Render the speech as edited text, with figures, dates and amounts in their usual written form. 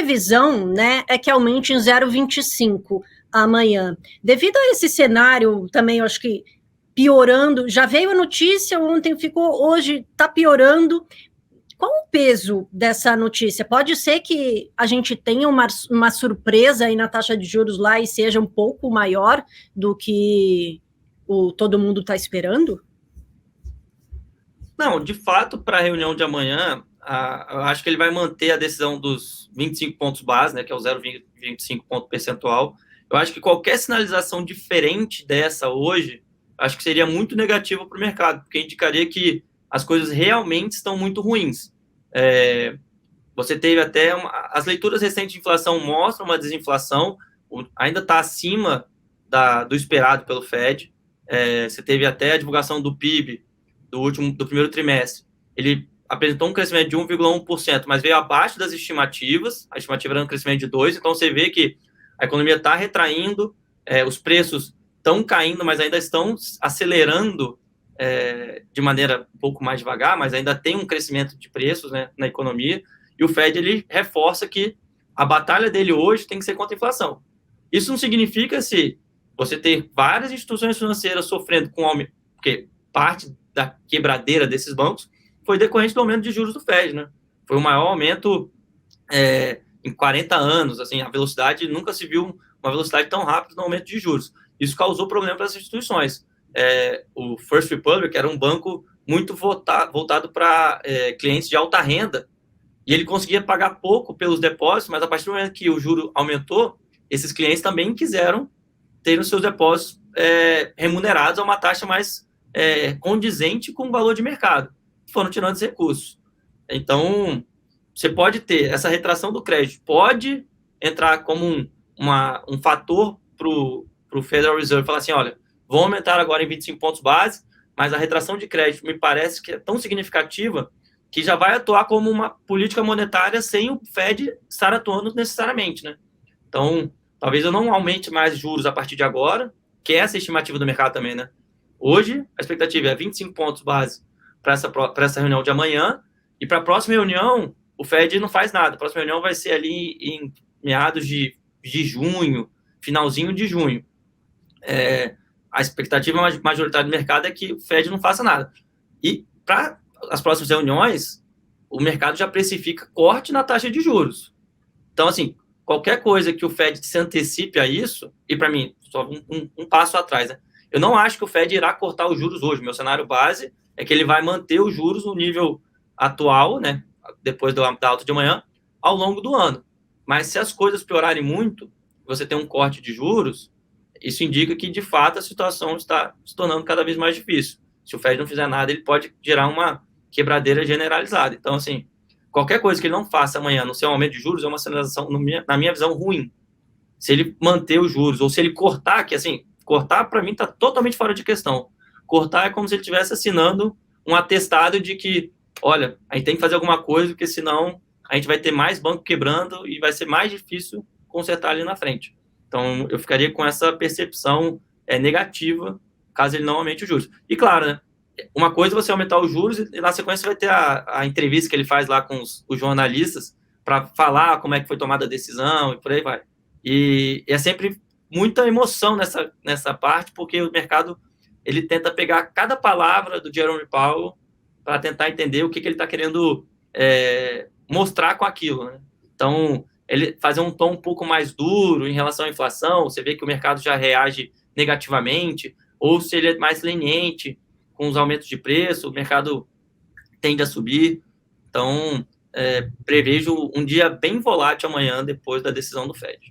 previsão, né, é que aumente em 0,25 amanhã. Devido a esse cenário, também eu acho que piorando, já veio a notícia, ontem ficou, hoje está piorando. Qual o peso dessa notícia? Pode ser que a gente tenha uma surpresa aí na taxa de juros lá e seja um pouco maior do que todo mundo está esperando? Não, de fato, para a reunião de amanhã, eu acho que ele vai manter a decisão dos 25 pontos base, né, que é o 0,25 ponto percentual. Eu acho que qualquer sinalização diferente dessa hoje, acho que seria muito negativo para o mercado, porque indicaria que as coisas realmente estão muito ruins. Você teve até as leituras recentes de inflação mostram uma desinflação, ainda está acima do esperado pelo Fed. Você teve até a divulgação do PIB do primeiro trimestre. Ele apresentou um crescimento de 1,1%, mas veio abaixo das estimativas. A estimativa era um crescimento de 2%, então você vê que a economia está retraindo, os preços estão caindo, mas ainda estão acelerando de maneira um pouco mais devagar, mas ainda tem um crescimento de preços, né, na economia. E o Fed ele reforça que a batalha dele hoje tem que ser contra a inflação. Isso não significa se você ter várias instituições financeiras sofrendo com aumento, porque parte da quebradeira desses bancos foi decorrente do aumento de juros do Fed, né? Foi o maior aumento em 40 anos, assim, a velocidade, nunca se viu uma velocidade tão rápida no aumento de juros. Isso causou problema para as instituições. O First Republic era um banco muito voltado para clientes de alta renda, e ele conseguia pagar pouco pelos depósitos, mas a partir do momento que o juro aumentou, esses clientes também quiseram ter os seus depósitos remunerados a uma taxa mais condizente com o valor de mercado. Foram tirando esses recursos. Então, você pode ter essa retração do crédito, pode entrar como um fator para o Federal Reserve falar assim, olha, vão aumentar agora em 25 pontos base, mas a retração de crédito me parece que é tão significativa que já vai atuar como uma política monetária sem o Fed estar atuando necessariamente, né? Então, talvez eu não aumente mais juros a partir de agora, que é essa estimativa do mercado também, né? Hoje, a expectativa é 25 pontos base para essa reunião de amanhã, e para a próxima reunião, o Fed não faz nada. A próxima reunião vai ser ali em meados de junho, finalzinho de junho. A expectativa majoritária do mercado é que o Fed não faça nada. E para as próximas reuniões, o mercado já precifica corte na taxa de juros. Então, assim, qualquer coisa que o Fed se antecipe a isso, e para mim, só um passo atrás, né? Eu não acho que o Fed irá cortar os juros hoje. Meu cenário base é que ele vai manter os juros no nível atual, né, depois da alta de amanhã, ao longo do ano. Mas se as coisas piorarem muito, você tem um corte de juros, isso indica que, de fato, a situação está se tornando cada vez mais difícil. Se o Fed não fizer nada, ele pode gerar uma quebradeira generalizada. Então, assim, qualquer coisa que ele não faça amanhã no seu aumento de juros é uma sinalização, na minha visão, ruim. Se ele manter os juros, ou se ele cortar, que assim, cortar para mim está totalmente fora de questão. Cortar é como se ele estivesse assinando um atestado de que, olha, a gente tem que fazer alguma coisa, porque senão a gente vai ter mais banco quebrando e vai ser mais difícil consertar ali na frente. Então, eu ficaria com essa percepção negativa, caso ele não aumente os juros. E claro, né, uma coisa é você aumentar os juros e na sequência vai ter a entrevista que ele faz lá com os jornalistas para falar como é que foi tomada a decisão e por aí vai. E é sempre muita emoção nessa parte, porque o mercado ele tenta pegar cada palavra do Jerome Powell para tentar entender o que ele está querendo mostrar com aquilo, né? Então, ele fazer um tom um pouco mais duro em relação à inflação, você vê que o mercado já reage negativamente, ou se ele é mais leniente com os aumentos de preço, o mercado tende a subir. Então, prevejo um dia bem volátil amanhã, depois da decisão do Fed.